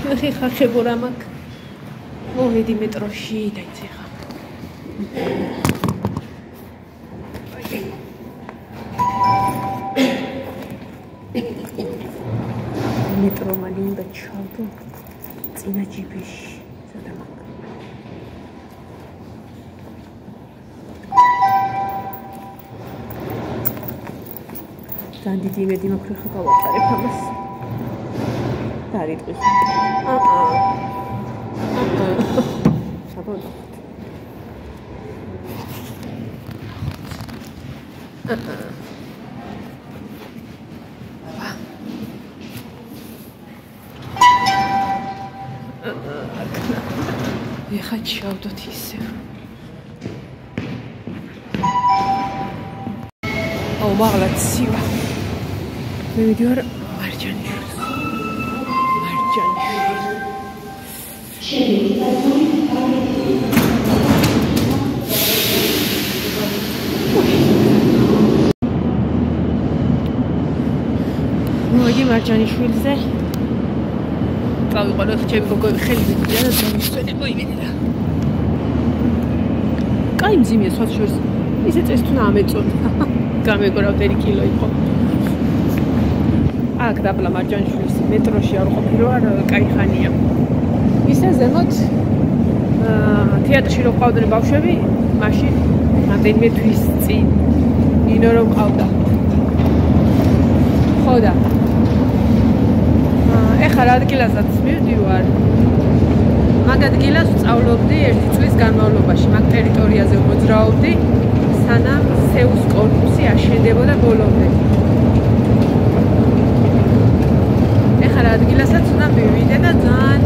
ხიხა ხებურამაკ მოვედი მეტროში დაიცეხა მეტრო მალინდა ჩავდო წინა ჯიბეში სადამაკ ძალიან დიდი იმედი მაქვს ხა გავატარებ ამას დაარიტყვის საბოლოოდ ეხა ჩავდოთ ისევ აუ მაღლაც სივა მე ვიდეო მარჯანიშვილს მოიგი მარჯანიშვილზე წავიყვანოთ ჩემი გოგოები ხელი მიდია და დავისვენე მოიმედი რა კაი მძიმეა სხვა შორის ისე წესთუნა ამეწონა გამეგორავთ 1 კილო იყო აქ დაბლა მარჯანიშვილის მეტროში არ ყოფილი ვარ კაი ხანია ისე ზემოთ თეატრში რო ყავდნენ ბავშვები მაშინ რამდენიმე თვის წინ ნინო რო ყავდა ხო და ეხლა რა ადგილასაც მივდივარ მაგ ადგილას ვწავლობდი 1 წლის განმავლობაში მაგ ტერიტორიაზე მოძრაობდი სანამ სეუს კორპუსი აშენდებოდა ბოლომდე ეხლა რა ადგილასაც უნდა მივიდე და ძალიან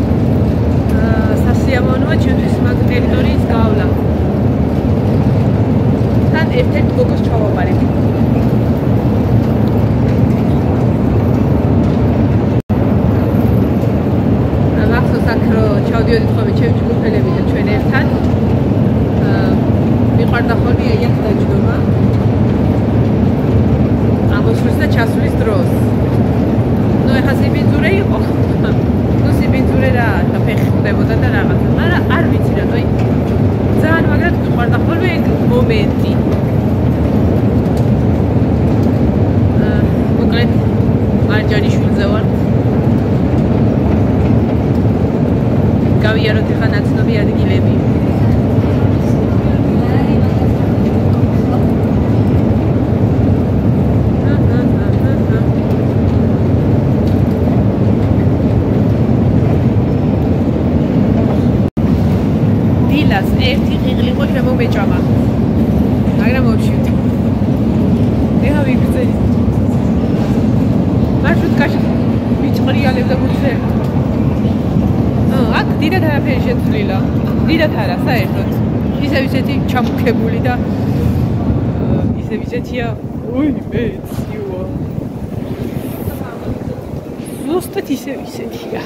სასიამოვნოა ჩემთვის მაგ ტერიტორიის გავლა თან ერთ-ერთ გოგოს ჩავაბარებ ჩავდიოდით ხოლმე ჩემი ჯგუფელები და ჩვენ ერთად მიყვარდა ხოლმე აქ დაჯდომა ამოსვლის და ჩასვლის დროს ნუ ეხლა სიბინძურე იყო ნუ სიბინძურე რა და ფეხი ხდებოდა და რაღაცა მაგრამ არ ვიცი რა თქო ძალიან მაგრად მიყვარდა ხოლმე ეგ მომენტი მოკლედ მარჯანიშვილზე ვარ გავიაროთ ახლა ნაცნობი ადგილები დილას ერთი ყიღლი ყო შემომეჭამა მაგრამ მოვშივდი ეხა ვიგრძელი მარშრუტკაში ვიწყრიალებ და გუცე აქ დიდად არაფერი შეცვლილა. დიდად არა, საერთოდ. ისევ ისეთი ჩამქებული და ისევ ისეთია, ოი მეციო. ზუსტად ისევ ისეთია.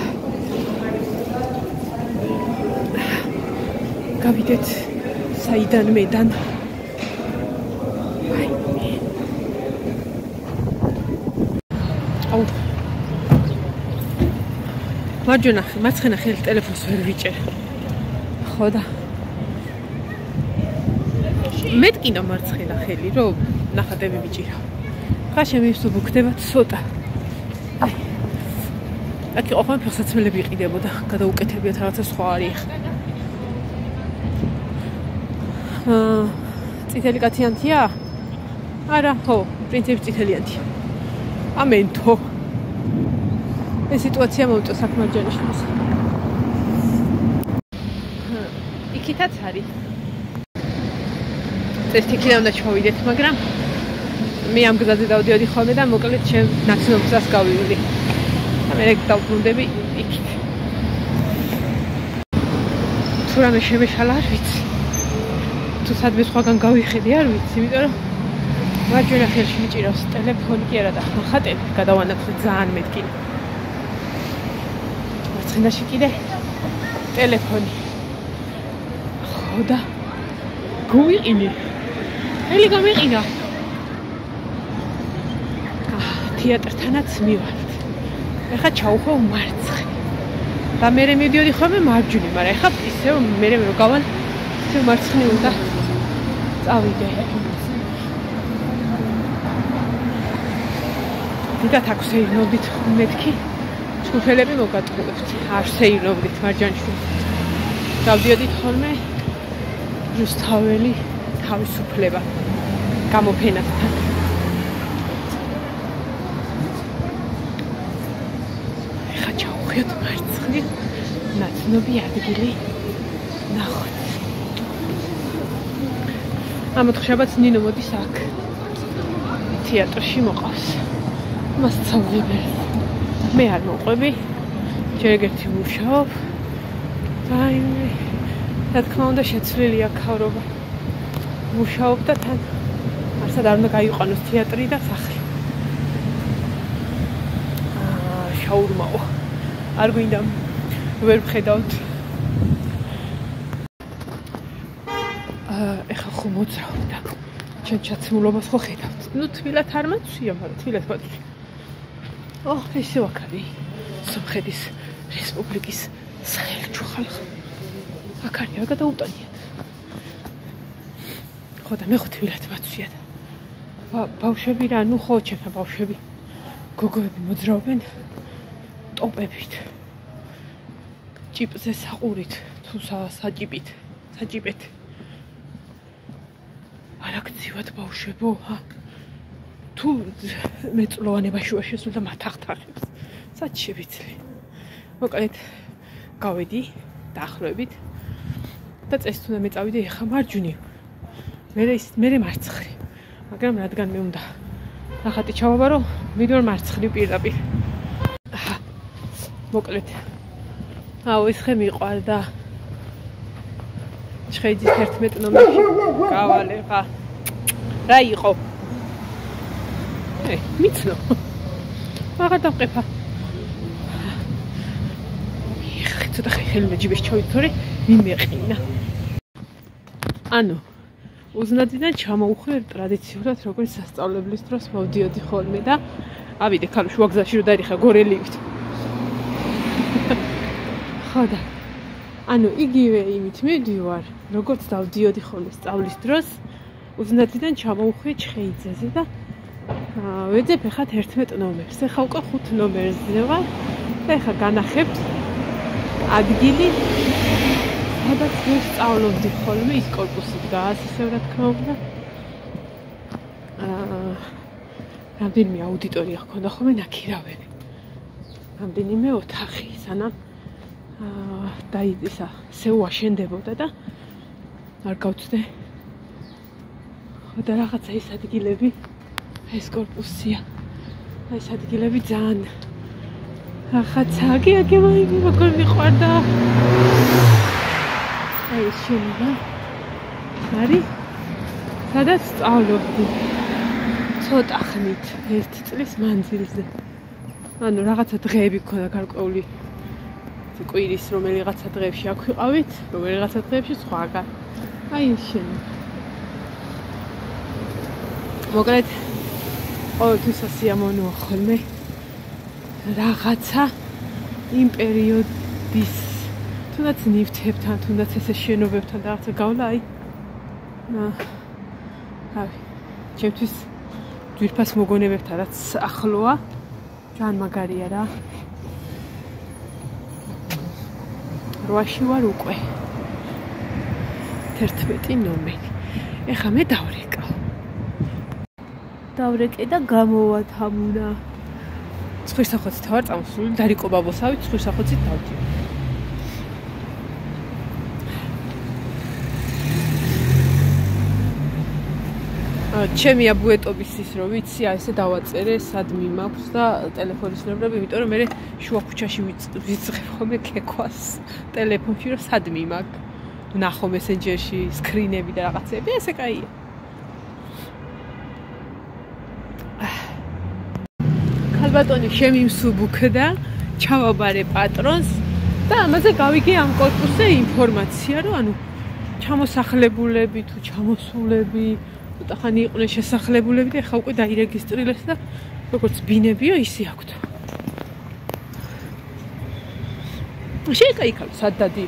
გავიდეთ საიდან მედან. აუ მარჯვენა მარცხენა ხელი ტელეფონს ვერ ვიჭერ. ხო და მეტკინა მარცხენა ხელი რომ ნახატები ვიჭირო. ხა შემივსუბო ხდება ცოტა. აი. აქ იყო ხოლმე ფეხსაცმელები იყიდებოდა, გადაუკეთებიათ რაღაცა სხვა არის. წითელი კაციანთია? არა, ხო, პრინციპი წითელიანთია. ამენთო. ეს სიტუაცია მომწონს აქ მარჯანიშვილს. იქითაც არის. ეს თიქიდან უნდა ჩავიდეთ, მაგრამ მე ამ გზაზე დავდიოდი ხოლმე და მოკლედ ჩემ ნაცნობ გზას გავივიდი. მე რეკ დავბრუნდები იქით. თუ რამე შემეშალა არ ვიცი. თუ სადმე სხვაგან გავიხედე არ ვიცი, იმიტომ რომ მარჯვენა ხელში მიჭირავს ტელეფონი კი არა და ხატები გადავანაცვლე ძალიან მეტკინა. მარცხენაში კიდე ტელეფონი. ხო და გვიყინე. ელი გამიყინა. თეატრთანაც მივართ. ეხა ჩაუხო მარცხნივ. და მე მივდიოდი ხოლმე მარჯვნივ, მაგრამ ეხლა ისევ მე რო გავალ ისევ მარცხნივ უნდა წავიდე. დიდათ აქვს ეირნობდით მეთქი ჩხუბელები მოგატყუებთ. არ შეირნობდით მარჯანიშვილს. დავდიოდით ხოლმე რუსთაველი თავისუფლება გამოფენასთან. ეხა ჩავხვიოთ მარცხნივ ნაცნობი ადგილი ნახოთ. ამოთხშაბაც ნინო მოდის აქ თეატრში მოყავს. მას ცალღებია. მე არ მოყვები. ჯერ ერთი ვუშაობ. აი, რა თქმა უნდა შეცვლილია ქავრობა. ვუშაობ და თან არსად არ უნდა გაიყვანოს თეატრი და სახლი. შაურმაო. არ გვინდა ვერ ვხედავთ. ეხა ხო მოძრავ და ჩემ ჩაცმულობას ხო ხედავთ. ნუ თბილად არ მაცვია, მაგრამ თბილად მაცვია. ესე ვაქარი. სომხეთის რესპუბლიკის საელჩო ხალხი. აქ არის რა გადაუტანია. ხო და მე ხო თბილად მაცვია და ბავშვები რა, ნუ ხო ჩემთან ბავშვები. გოგოები მოძრაობენ ტოპებით. ჭიპზე საყურით, თუ საჭიპით, საჭიპეთ. არ აქცივად ბავშვებო, თუ მეწლოვანებაში ვარ შესულ და მათახთახებს. სად შევიცლი. მოკლედ გავედი დაახლოებით და წეს თუნდა მე წავიდე ეხა მარჯვნივ. მე მარცხნივ. მაგრამ რადგან მე უნდა ნახატი ჩავაბარო, მივიდოდი მარცხნივ პირდაპირ. მოკლედ ეს ხე მიყვარდა ჩხეიძის 11 ნომერში გავალე ხა რა იყო მიცნო აღარ დამყეფა ცოტა ხელმე ჯიბეს ჩავით თორე მიმეყინა ანუ უზნადიდან ჩამოუხვე ტრადიციულად როგორც სასწავლებლის დროს მოვდიოდი ხოლმე და ავიდე ქალ შუაგზაში რომ დაიხა გორელივით ხოდა ანუ იგივე იმით მივდივარ როგორც დავდიოდი ხოლმე სწავლის დროს უზნადიდან ჩამოუხვე ჩხეიძეზე და ვეძებ ეხა 11 ნომერს ეხა უკვე 5 ნომერზე ვარ და ეხა განახებთ ადგილი სადაც ვსწავლობდი ხოლმე ის კორპუსი დგას ისევ რა თქმა უნდა რამდენიმე აუდიტორია ჰქონდა ხოლმე ნაქირავები რამდენიმე ოთახი სანამ და ისა შეუაშენდებოდა და არ გავწდე ხოდა რაღაცა ის ადგილები ეს კორპუსია ეს ადგილები ძალიან რაღაცა აგე მაინც როგორ მიყვარდა აი შენობა არის სადაც სწავლობდი ცოტა ხნით 1 წლის მანძილზე ანუ რაღაცა დღეები გქონდა გარკვეული კვირის რომელიღაცა დღეებში აქ ვიყავით, რომელიღაცა დღეებში სხვაგან. აი ეს შენობა. მოკლედ ყოველთვის ასიამოვნოა ხოლმე რაღაცა იმ პერიოდის თუნდაც ნივთებთან, თუნდაც ესე შენობებთან რაღაცა გავლა აი. ჩემთვის ძვირფას მოგონებებთან რაც ახლოა, ძალიან მაგარია რა. რვაში ვარ უკვე 11 ნომერი ეხა მე დავრეკე და გამოვათამუნა ცხვირსახოცით ვარ წამოსული დარიკო ბაბოსავით ცხვირსახოცით დავდი ჩემი აბუეტობის ის რომ ვიცი ესე დავაწერე სად მიმაქვს და ტელეფონის ნომრები იმიტომ რომ მე შუა ქუჩაში ვიწყებ ხოლმე ქექვას ტელეფონში რომ სად მიმაქვს ნახო მესენჯერში სკრინები და რაღაცები ესე კაია ქალბატონი შემიმსუბუქდა ჩავაბარე პატრონს და ამაზე გავიგე ამ კორპუსზე ინფორმაცია რომ ანუ ჩამოსახლებულები თუ ჩამოსულები ხანი იყვნენ შესახლებულები და ეხა უკვე დაირეგისტრირეს და როგორც ბინებიო ისე აქვთ. შეიკაიქავ სადადი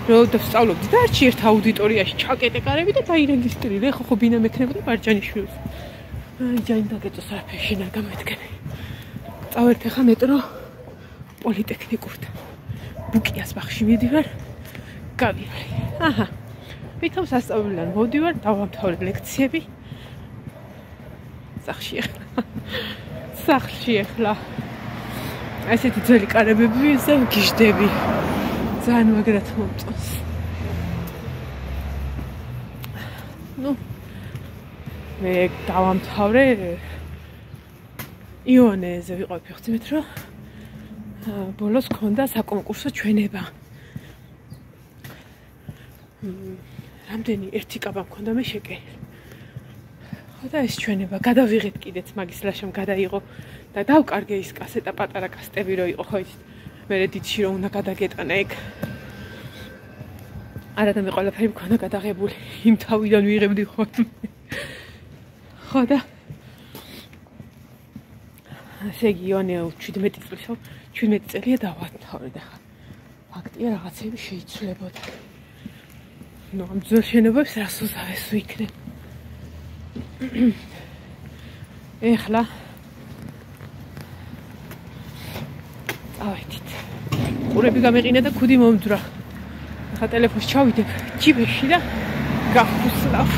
რომ დავსწავლობდი და არჩი ერთ აუდიტორიაში ჩაკეტე კარები და დაირეგისტრირე ხო ბინა მექნებოდა მარჯანიშვილს ჯანი დაგეწოს არაფერი შენ არ გამოედგენი წავერთ ხა მეტრო პოლიტექნიკურთან ბუკიას ბაღში მიდივარ გავიარე აჰა ვითომ სასწავლებლიდან მოდივარ დავამთავრე ლექციები სახლში ახლა ესეთი ძველი კარებები ისე გიждები ძალიან მაგრად მომწონს ნუ მე დავამთავრე იონეზე ვიყავი ფეხბურთით რომ ბოლოს ქონდა საკონკურსო ჩვენება რამდენი ერთი კაბა მქონდა მე შეკერილი ხო და ეს ჩვენება გადავიღეთ კიდეც მაგის ლაშამ გადაიღო და დავკარგე ის კასეტა პატარა კასტები რო იყო ხო იცით მე დიდში რომ უნდა გადაგეტანა ეგ არა და მე ყველაფერი მქონდა გადაღებული იმ თავიდან ვიღებდი ხო და ესე იგი იონე 17 წელია დავამთავრე და ხა ფაქტია რაღაცები შეიცვლებოდა ნუ ამ ძველ შენობებს რას უზავეს ვიქნებ ეხლა ავეთით ყურები გამეყინა და ქუდი მომძვრა ახლა ტელეფონს ჩავიდებ ჯიბეში და გავხუსლავ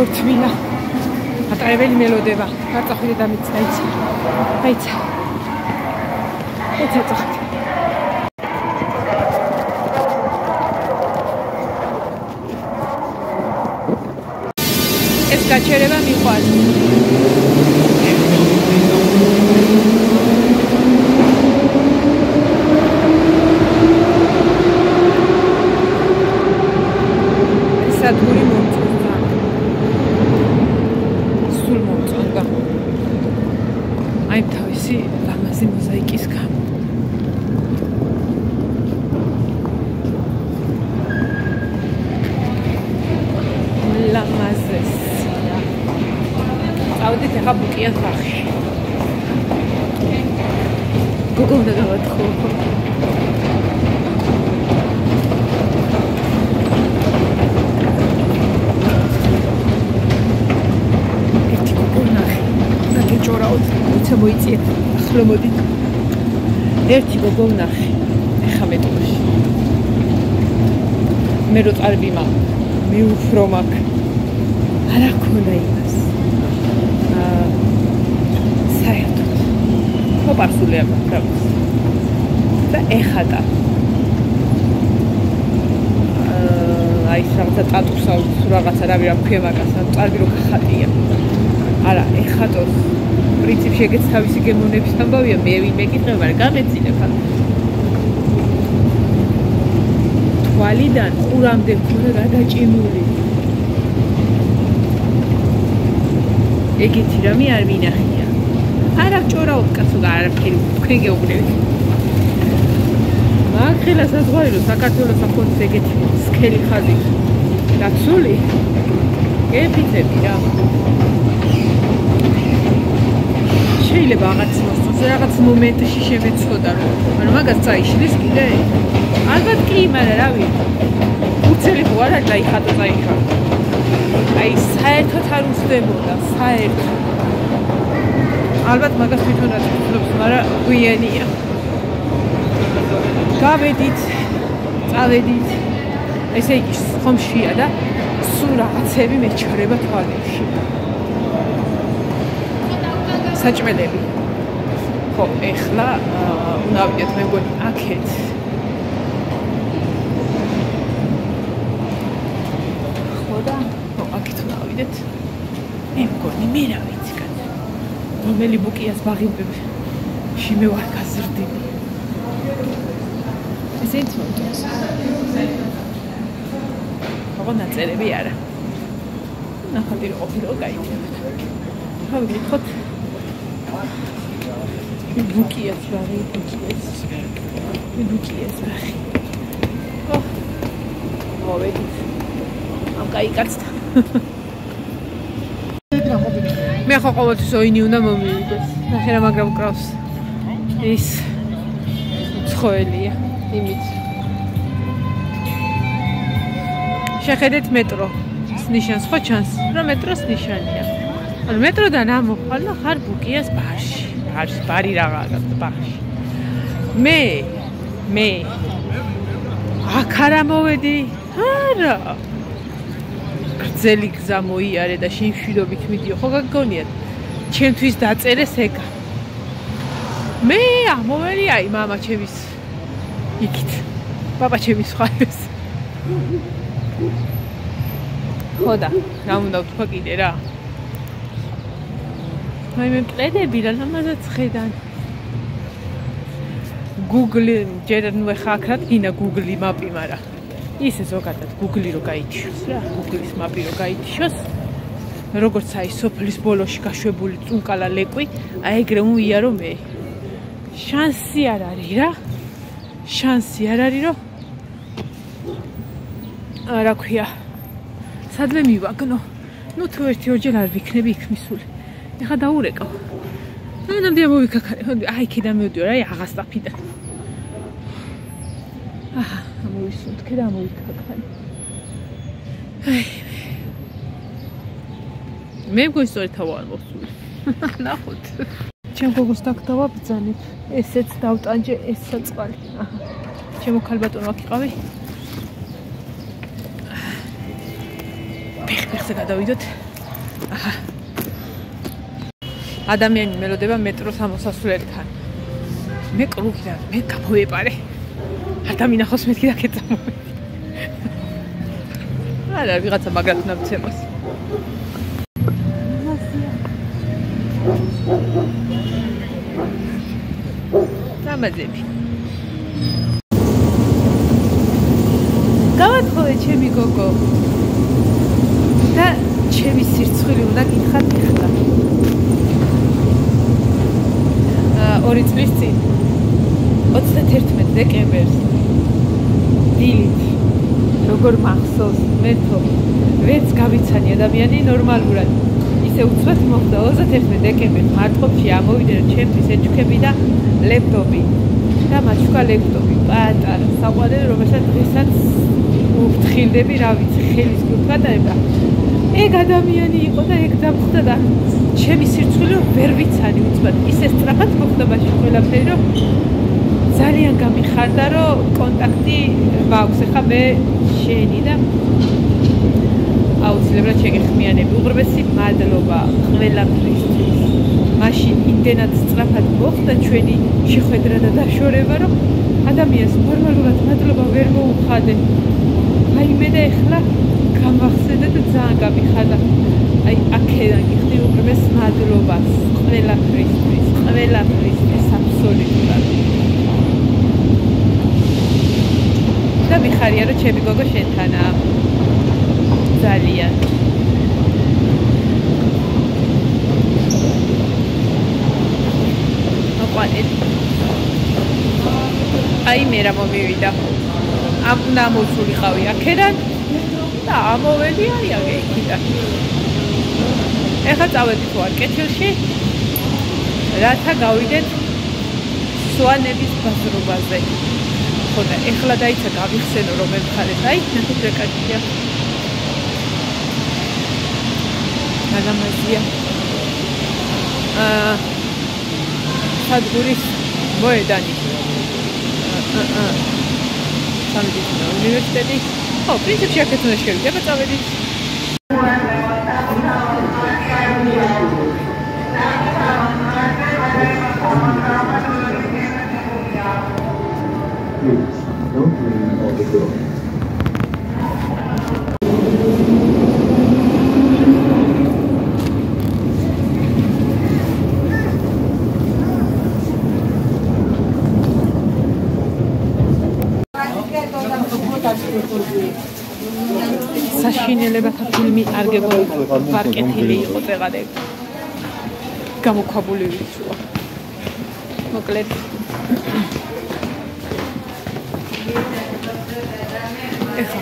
როგორც მილა ატარებელი მელოდება არ წახვიდე და მიც აიცა წახვიდე ეს გაჩერება მიყვარს სადგური მომწონდა სულ მომწონდა აი თავისი ლამაზი მოზაიკის გამო ლამაზეს წავედით ახლა ბუკიას ბაღში გოგო უნდა გავათხო მოიწიეთ ახლა მოდით ერთი გოგო ვნახე ეხა მეტროში მე რო წარბი მაქვს მე უფრო მაქვს არა ქონდა იმას საერთოდ მოპარსული აქვს და ეხატა აი რაღაცა ტატუსა რაღაცა რა ვირა ქვია მაგას წარბი რო ხატია არა ეხატოს პრინციპში ეგეც თავისი გემოვნების ამბავია მე მეკითხება მაგრამ გამეცინებ ხა თვალიდან ყურამდე მქონდა გადაჭიმული ეგეთი რამე არ მინახია არა ჭორაობ კაცო არაფერი თქვენ გეუბნებით მაგხელა საზღვარი რომ საქართველოს ახონს ეგეთი სქელი ხაზი დაცული გეფიცები რა შეიძლება რაღაც მომენტში შემეცოდა რომ მაგას წაიშლის კიდე ალბათ კი მაგრამ რა ვიცი უცელი ხო არა დაიხატო წაიხა აი საერთოდ არ უცდებოდა საერთოდ ალბათ მაგას თვითონაც ვფლობს მაგრამ გვიანია გავედით წავედით ესე იგი ხომშია და სულ რაღაცები მეჩქრება თვალებში საჭმელები ხო ეხლა უნდა ვიდეთ მე მგონი აქეთ ხო და ხო აქეთ უნდა ვიდეთ მე მგონი მე რა ვიცი კაც რომელი ბუკიას ბაღებში მე ვარ გაზრდილი ესეც ხო ნაწერები არა ნახატი რო ყოფილიყო გაიგებთ რა ვიგიხოთ ბუკიას ბაღი ბუკიას ბაღი მოვედით ამ კაიკაცდა მე ხო ყოველთვის ოინი უნდა მომივიდეს ნახე რა მაგრამ უკრავს ის ცხოველია იმით შეხედეთ მეტრო ნიშანს ხო ჩანს რომ მეტროს ნიშანია ანუ მეტროდან ამოხვალ და ხარ ბუკიას ბარში ბარი რაღაცა ბარში მე აქ არ მოვედი არა გრძელი გზა მოიარე და შიმშვიდობით მიდიო ხო გაგონიათ ჩემთვის დაწერეს ეგა მე ამოვერი აი მამა ჩემის იქით ბაბა ჩემის ხარეს ხო და რა უნდა ვთქვა კიდე რა აი მე მტრედები რა ლამაზად ხედან Google ჯერ ნუ ხა აქრად გინა Google მაპი მაგრამ ისე ზოგადად Google რო გაიჩიოს რა Google-ის მაპი რო გაიჩიოს როგორც აი სოფლის ბოლოში გაშვებული წუნკალა ლეკვი აი ეგრე უიარო მე შანსი არ არის რა შანსი არ არის რომ რა ქვია სადმე მივაგნო ნუ თუ ერთი ორჯერ არ ვიქნები იქ მისული ეხა დაურეკავ ნამდვილად მოვიქაქარე აი კიდე მივდიო რა აღასტაფიდან აჰა მოვისუნთქე და მოვიქაქარე აი მე მგონი სწორედ თავი არ მოსული ნახოთ ჩემ გოგოს დაგდავაბძანებ ესეც დავტანჯე ეს საწყალი აჰა ჩემო ქალბატონო აქ იყავი ფეხზე გადავიდოთ აჰა ადამიანი მელოდება მეტროს ამოსასვლელთან მე კრუგიდან მე გამოვეპარე ადამიანახოს მეთქი და კეცა მოვედი არა ვიღაცა მაგრად უნდა ვცემოს დამაძები გავათხოვე ჩემი გოგო და ჩემი სირცხვილი უნდა გითხარ ეხლა 2 წლის წინ 31 დეკემბერს დილით როგორ მახსოვს მეთო ვერც გავიცანი ადამიანი ნორმალურად ისე უცბად მოხდა 31 დეკემბერს მარტყოფში ამოვიდა ჩემთვის ეჩქები და ლეპტოპი და მაჩქა ლეპტოპი პატარა საყვარელი რომელსაც დღესაც ვფრთხილდები რა ვიცი ხელის გულთვატარება ეგ ადამიანი იყო და ეგ დამხვდა და ჩემი სირცხვილი ვერ ვიცანი უცბად ისე სწრაფად მოხდა მაშინ ყველაფერი რომ ძალიან გამიხარდა რომ კონტაქტი მაქვს ახლა მე შენი და აუცილებლად შეგეხმიანები უღრმესი მადლობა ყველაფრისთვის მაშინ იმდენად სწრაფად მოხდა ჩვენი შეხვედრა და დაშორება, რომ ადამიანს ნორმალურად მადლობა ვერ მოუხადე. აი მე და ეხლა გამახსენდა და ძალიან გამიხარდა. აი აქედან გიხდი უყურებს მადლობას ყველაფრისთვის აბსოლუტურად. და მიხარია რომ ჩემი გოგო შენთანაა. ძალიან. აი მე რა მომივიდა. უნდა მოვსულიყავი აქედან და ამოვედი აი აქედან. ეხლა წავედით ვარ კეთილში, რათა გავიდეთ სვანების ბაზრობაზე. ხო და ეხლა დაიცა გავიხსენო რომ მე მხარეთ. აი ნახეთ რა კაცია. მაგამაზია. სადგურის მოედანი. სამედიცინო უნივერსიტეტი. ხო, პრინციპში აქეთ უნდა შევიდე, წავედით. Don't lean on the door. საშინელებათა ფილმი არ გეგონა პარკეტილი იყო წეღადე გამოქვაბული ვიცვა მოკლედ ეხა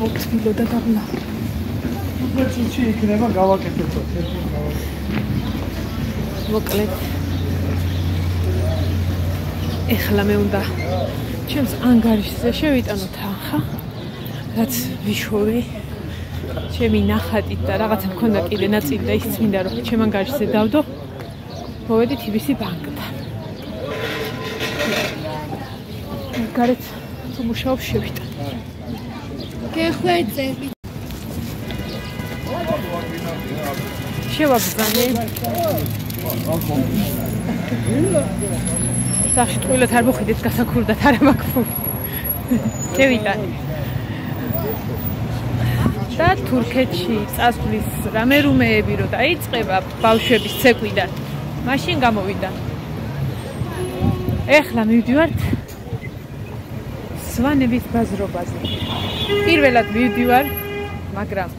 აუცილო და დაბლა პროცესი იქნება გავაკეთებთ მოკლედ ეხლა მე უნდა ჩემს ანგარიშზე შევიტანო თანხა, რაც ვიშოვე ჩემი ნახატით და რაღაცა მქონდა კიდე ნაწილი და ის წმინდა რომ ჩემ ანგარიშზე დავდო, მოვედით იბისი ბანკთან. გარეთ თუ მუშაობ შევიტან. გეხვეწები. შევაბრძანე. სახში ტყუილად არ მოხვიდეთ გასაქურდათ არა მაქვს. შევიტანე. და თურქეთში წასვლის რამე რუმეები რო დაიწყება ბავშვების ცეკვიდან, მაშინ გამოვიდა. ეხლა მივდივართ სვანების ბაზრობაზე. პირველად მივდივარ, მაგრამ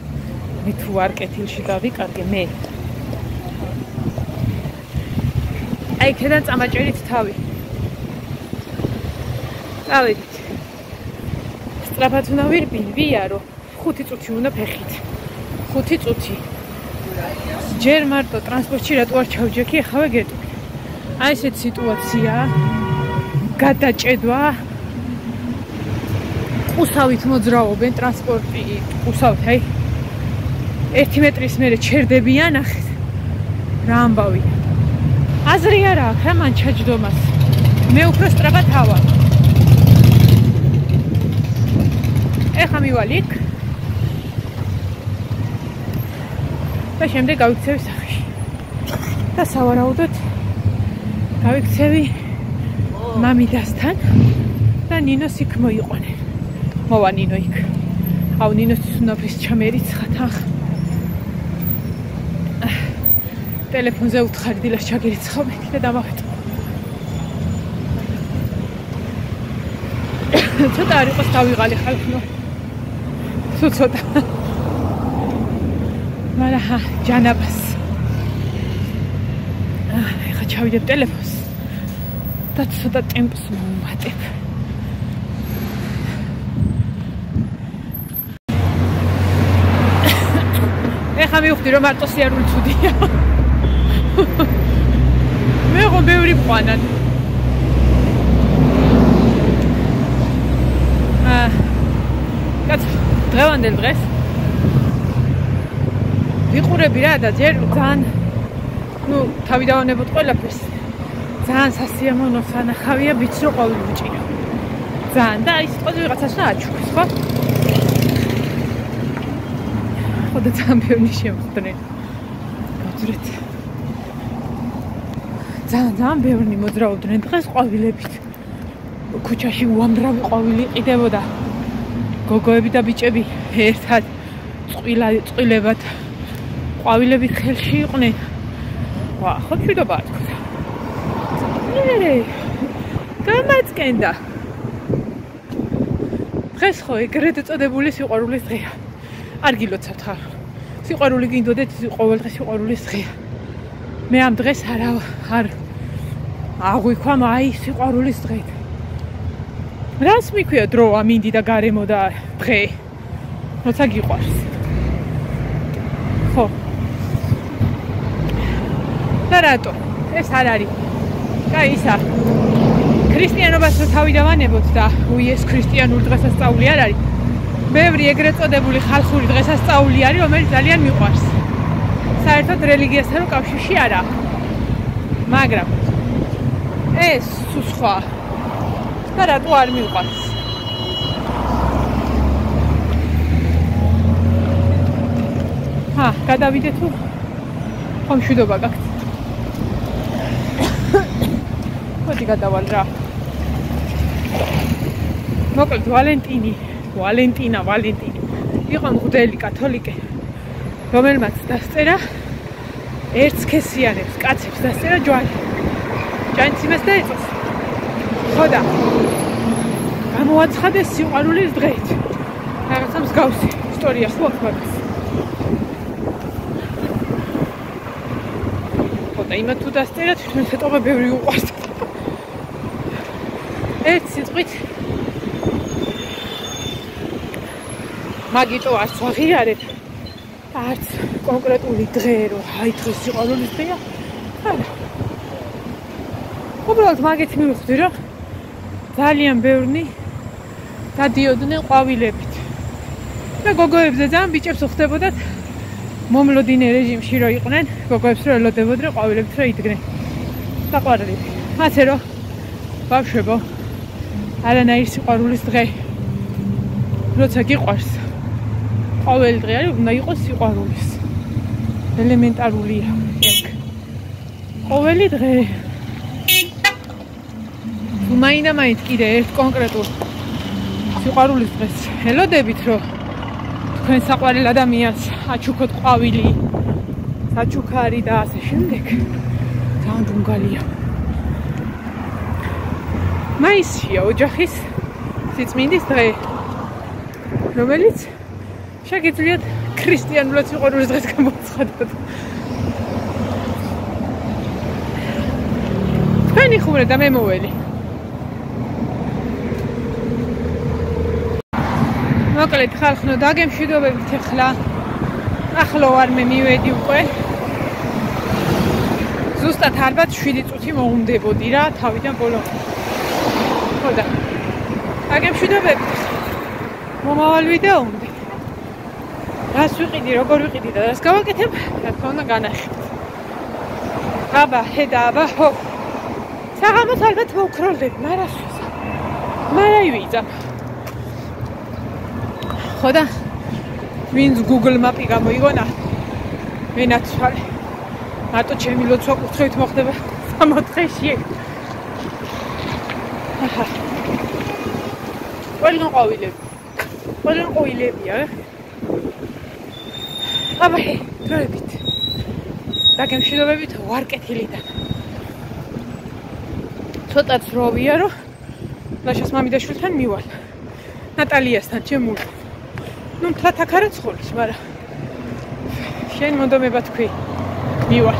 მე თუ არ კეთილში დავიკარგე მე. აი ქედან წამაჭერით თავი. წავედით. სწრაფად უნდა ვიარო. 5 წუთი უნდა ფეხით. 5 წუთი. ჯერ მარტო ტრანსპორტში რატო არ ჩავჯექი, ახავე გეტყვი. აი ესეთ სიტუაციაა. გადაჭედვა. ყუსავით მოძრაობენ ტრანსპორტი, ყუსავთ, აი. 1 მეტრის მერე ჩერდებიან, ახეთ. რა ამბავი. აზრი არა აქვს რა მან ჩაჯდომას. მე უფრო სწრაფად ავალ. ეხლა მივალ იქ. და შემდეგ გავიქცევი სახში. და სავარაუდოდ გავიქცევი მამიდასთან და ნინოს იქ მოიყვანენ. მოვა ნინო იქ. აუ ნინოსთვის უნდა ფრის ჩამერიცხა თან. ტელეფონზე უთხარი დილას ჩაგერიცხავ და დამავეწყო. ცოტა არ იყოს დავიღალი ხალხნო. ცოტა. მაგრამ ჯანაბას. ეხა ჩავიდებ ტელეფონს და ცოტა ტემპს მოვუმატებ. ეხა მივხვდი რომ მარტო სიარული ცუდია. მე ხო ბევრი ყვანან. კაც დღევანდელ დღეს ვიყურები რა და ჯერ ძალიან თავი დავანებოთ ყველაფერს. ძალიან სასიამოვნო სანახავია ვიცი რომ ყოველი უჭირო. ძალიან და ის სიტყვაზე ვიღაცას რა აჩუქს, ხო? ხო და ძალიან ბევრი შემხდრენ. მივძვრეთ. ძალიან ბევრი მოძრაობდნენ დღეს ყვავილებით. ქუჩაში უამრავი ყვავილი იყიდებოდა. გოგოები და ბიჭები ერთად წყვილებად ყვავილებით ხელში იყვნენ. ვა, ხო მშვიდობაა თქო. გამაწკენდა. დღეს ხო ეგრეთ წოდებული სიყვარულის დღეა. არ გილოცავთ ხარ. სიყვარული გინდოდეთ ყოველდღე სიყვარულის დღეა. მე ამ დღეს არ აღვიქვა მაი სიყვარულის დღე. რას მიქვია დრო ამინდი და გარემო და დღე. როცა გიყვარს. ხო. და რატო? ეს არ არის. კაი ისა. ქრისტიანობას რო თავი დავანებოთ და უიეს ქრისტიანული დღესასწაული არ არის. ბევრი ეგრეთ წოდებული ხალხური დღესასწაული არის, რომელიც ძალიან მიყვარს. საერთოდ რელიგიასთან კავშირში არა. მაგრამ ეს სხვა. და რატო არ მიყვარს? გადავიდე თუ ხო მშვიდობა გაქვთ. მოდი გადავალ რა. მოკლედ ვალენტინა იყო მღვდელი კათოლიკე, რომელმაც დასწერა ერთსქესიანებს კაცებს დასწერა ჯვარი. ჭანციმეს დაიწყოს. ხო და გამოაცხადეს სიყვარულის დღეით. რაღაცა მსგავსი ისტორია ხო აქვს მაგას. ხო და იმათ თუ დასწერა თვითონ ცოტა ბევრი უყვარს. ერთ სიტყვით მაგიტო არც ვაღიარებ და არც კონკრეტული დღე რომ აი დღეს სიყვარულის დღეა. არა. უბრალოდ მაგით მივხვდი რომ ძალიან ბევრი დადიოდნენ ყვავილებით. და გოგოებზე ძალიან ბიჭებს უხდებოდათ მომლოდინე რეჟიმში რო იყვნენ, გოგოებს რო ელოდებოდნენ ყვავილებით რო იდგნენ. საყვარელი. ასე რომ ბავშვებო, არანაირი სიყვარულის დღე. როცა გიყვარს ყოველი დღე არის უნდა იყოს სიყვარულის. ელემენტარულია ეგ. ყოველი დღე. თუ მაინდა-მაინც კიდე ერთ კონკრეტულ სიყვარულის დღეს ელოდებით, რომ თქვენ საყვარელ ადამიანს აჩუქოთ ყვავილი, საჩუქარი და ასე შემდეგ. ძალიან დუმგალია. მაისია ოჯახის სიწმინდის დღე, რომელიც შეგიძლიათ ქრისტიანულად სიყვარულის დღეს გამოცხადოთ. თქვენი ხუმრე და მე მოველი. მოკლედ ხალხო, დაგემშვიდობებით ახლა არ მე მივედი უკვე. ზუსტად ალბათ 7 წუთი მოუნდებოდი რა თავიდან ბოლომდე. ხო და დაგემშვიდობებით. მომავალ ვიდეომდე. რას ვიყიდი, როგორ ვიყიდი და რას გავაკეთებ, რა თქმა უნდა განახებთ. აბა, აბა, ხო. საღამოს ალბათ მოვქროლდები, მაგრამ ვიძამ. ხო და ვინც Google Map-ი გამოიგონა, მენაცვალე. მარტო ჩემი ლოცვა კურთხევით მოხდება 3 დღეში. აჰა. ყველგან ყვავილებია. აბა, დროებით. დაგემშვიდობებით ვარკეთილიდან. ცოტაც როვია, რომ ლაშას მამიდაშვილთან მივალ. ნატალიასთან ჩემული. ნუ თათაქ არა ცხოვრობს, მაგრამ შენ მონდომება თქვი. მივალ.